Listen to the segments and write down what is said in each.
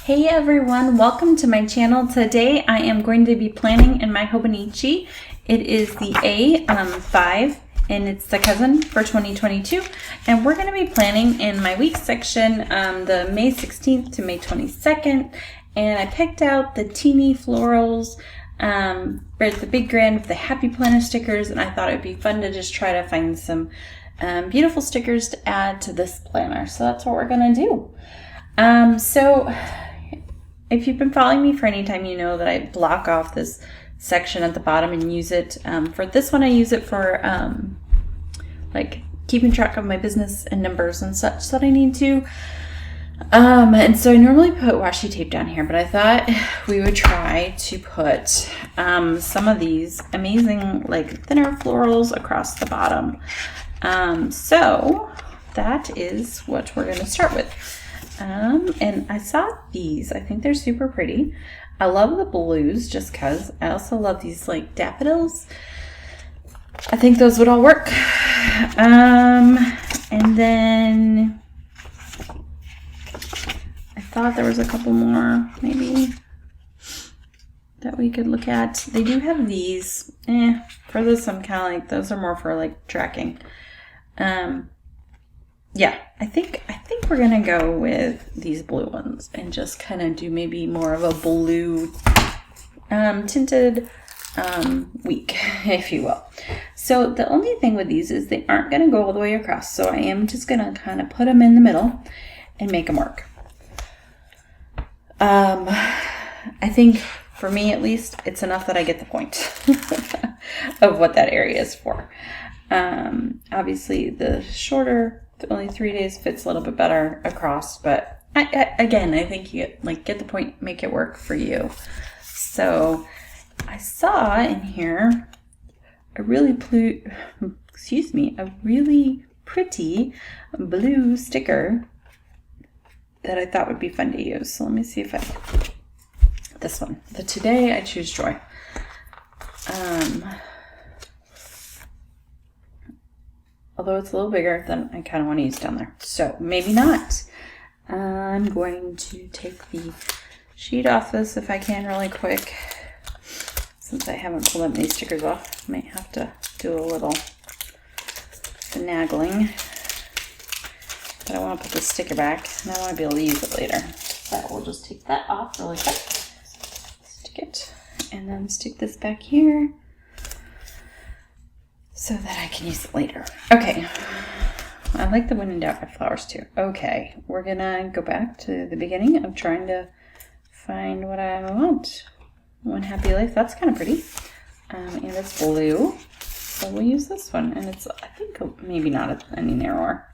Hey everyone, welcome to my channel. Today I am going to be planning in my Hobonichi. It is the A5 and it's the cousin for 2022. And we're going to be planning in my week section the May 16th to May 22nd. And I picked out the teeny florals, the big grand with the happy planner stickers. And I thought it would be fun to just try to find some beautiful stickers to add to this planner. So that's what we're going to do. If you've been following me for any time, you know that I block off this section at the bottom and use it. For this one, I use it for like keeping track of my business and numbers and such that I need to. And so I normally put washi tape down here, but I thought we would try to put some of these amazing like thinner florals across the bottom. So that is what we're going to start with. And I saw these. I think they're super pretty. I love the blues just because. I also love these like daffodils. I think those would all work. And then I thought there was a couple more maybe that we could look at. They do have these. For this I'm kind of like, those are more for like tracking. Yeah, I think we're gonna go with these blue ones and just kind of do maybe more of a blue tinted week, if you will. So the only thing with these is they aren't gonna go all the way across. So I am just gonna kind of put them in the middle and make them work. I think for me at least, it's enough that I get the point of what that area is for. Obviously the shorter, only 3 days fits a little bit better across, but I think you get the point, make it work for you. So I saw in here a really pretty blue sticker that I thought would be fun to use. So let me see if this one, the Today I Choose Joy. Although it's a little bigger than I kind of want to use down there. So maybe not. I'm going to take the sheet off this if I can really quick. Since I haven't pulled up any stickers off, I might have to do a little finagling. But I want to put the sticker back and I want to be able to use it later. So we'll just take that off really quick. Stick it and then stick this back here, so that I can use it later. Okay, I like the wind and daffodil flowers too. Okay, we're gonna go back to the beginning of trying to find what I want. One Happy Life, that's kind of pretty. And it's blue, so we'll use this one. And it's, I think, maybe not any narrower.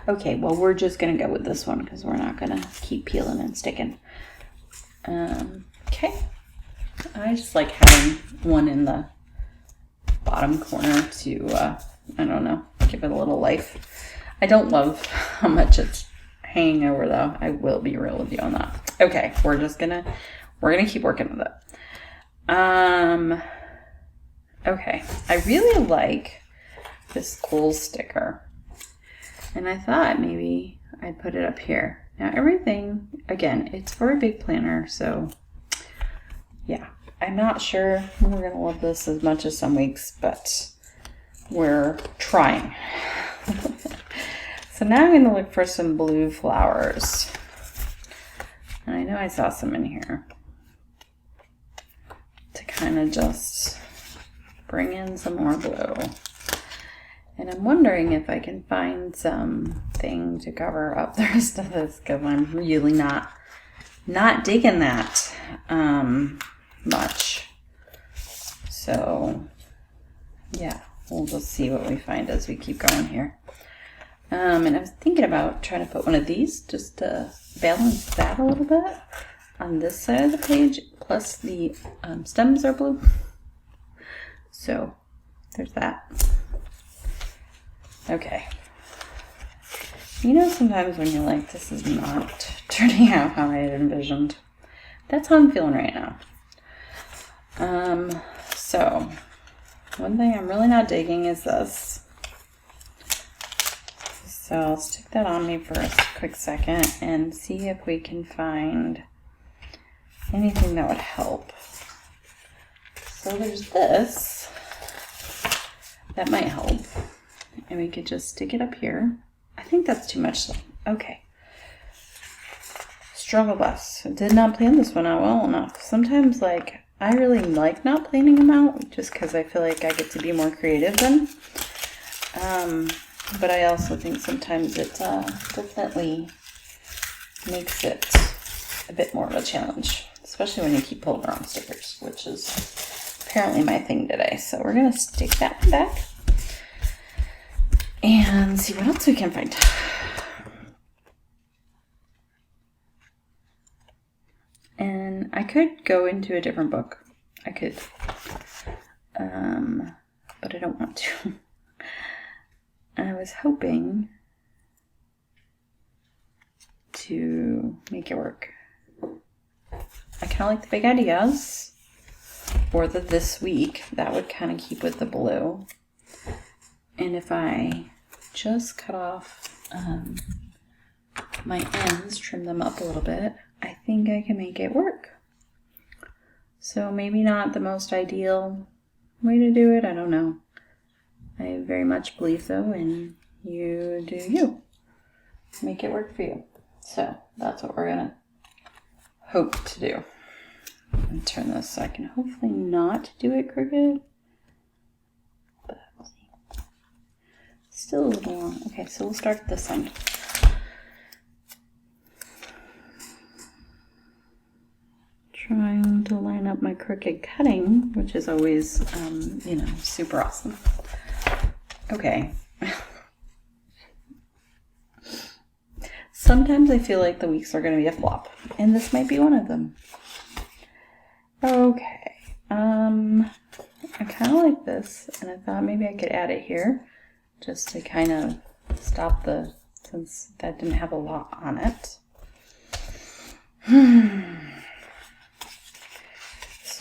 Okay, well, we're just gonna go with this one because we're not gonna keep peeling and sticking. Okay, I just like having one in the bottom corner to, I don't know, give it a little life. I don't love how much it's hanging over though. I will be real with you on that. Okay, we're gonna keep working with it. Okay, I really like this gold sticker. And I thought maybe I'd put it up here. Now everything, again, it's for a big planner, so yeah. I'm not sure we're going to love this as much as some weeks, but we're trying. So now I'm going to look for some blue flowers. And I know I saw some in here to kind of just bring in some more blue. And I'm wondering if I can find something to cover up the rest of this because I'm really not digging that much. So yeah, we'll just see what we find as we keep going here. And I was thinking about trying to put one of these just to balance that a little bit on this side of the page, plus the stems are blue. So there's that. Okay. You know, sometimes when you're like, this is not turning out how I had envisioned. That's how I'm feeling right now. So one thing I'm really not digging is this. So I'll stick that on me for a quick second and see if we can find anything that would help. So there's this. That might help. And we could just stick it up here. I think that's too much. Okay. Struggle bus. I did not plan this one out well enough. Sometimes, like, I really like not planning them out just because I feel like I get to be more creative then. But I also think sometimes it definitely makes it a bit more of a challenge, especially when you keep pulling around stickers, which is apparently my thing today. So we're going to stick that one back and see what else we can find. And I could go into a different book. I could, but I don't want to. I was hoping to make it work. I kind of like the big ideas for the this week. That would kind of keep with the blue. And if I just cut off my ends, trim them up a little bit, I think I can make it work. So maybe not the most ideal way to do it. I don't know. I very much believe though in you do you. Make it work for you. So that's what we're gonna hope to do. And turn this so I can hopefully not do it crooked. But we'll see. Still a little long. Okay, so we'll start at this end. Trying to line up my crooked cutting, which is always, super awesome. Okay. Sometimes I feel like the weeks are going to be a flop, and this might be one of them. Okay. I kind of like this, and I thought maybe I could add it here just to kind of stop since that didn't have a lot on it.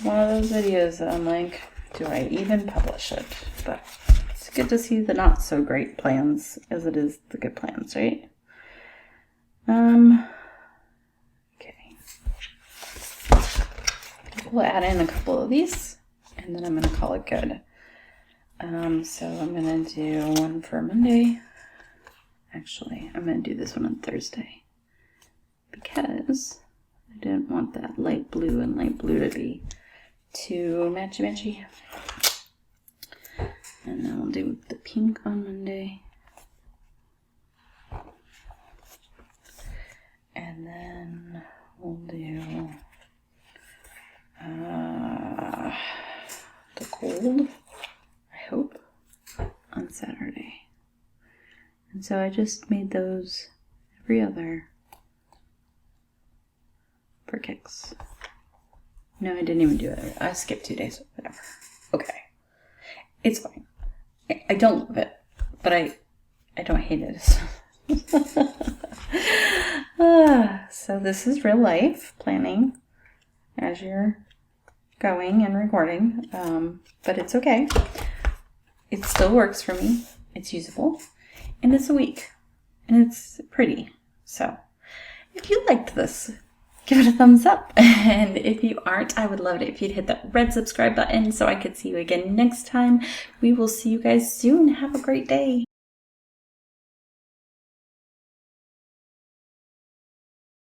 One of those videos that I'm like, do I even publish it? But it's good to see the not so great plans as it is the good plans, right? Okay. We'll add in a couple of these and then I'm going to call it good. So I'm going to do one for Monday. Actually, I'm going to do this one on Thursday because I didn't want that light blue and light blue to be too matchy-matchy. And then we'll do the pink on Monday. And then we'll do the gold, I hope, on Saturday. And so I just made those every other for kicks. No, I didn't even do it. I skipped 2 days. Whatever. Okay. It's fine. I don't love it, but I don't hate it. So this is real life planning as you're going and recording, but it's okay. It still works for me. It's usable, and it's a week, and it's pretty. So if you liked this, give it a thumbs up. And if you aren't, I would love it if you'd hit that red subscribe button so I could see you again next time. We will see you guys soon. Have a great day.